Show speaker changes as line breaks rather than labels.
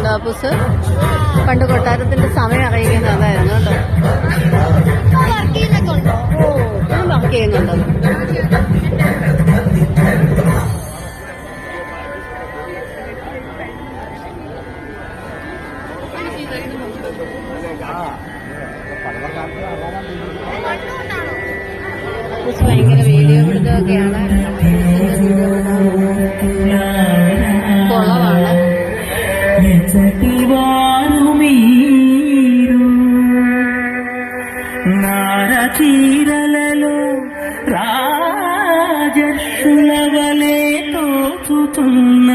കേട്ടോ അപ്പൂസ്. പണ്ട് കൊട്ടാരത്തിന്റെ സമയം അറിയിക്കുന്നത് അതായിരുന്നു കേട്ടോ. ഓ ഇപ്പോഴും വർക്ക് ചെയ്യുന്നുണ്ടോ? ഭയങ്കര വീഡിയോ പിടുത്തമൊക്കെയാണ്. കുളമാണ്.
నారచీరలలో రాజర్షుల వలె తోచుతున్న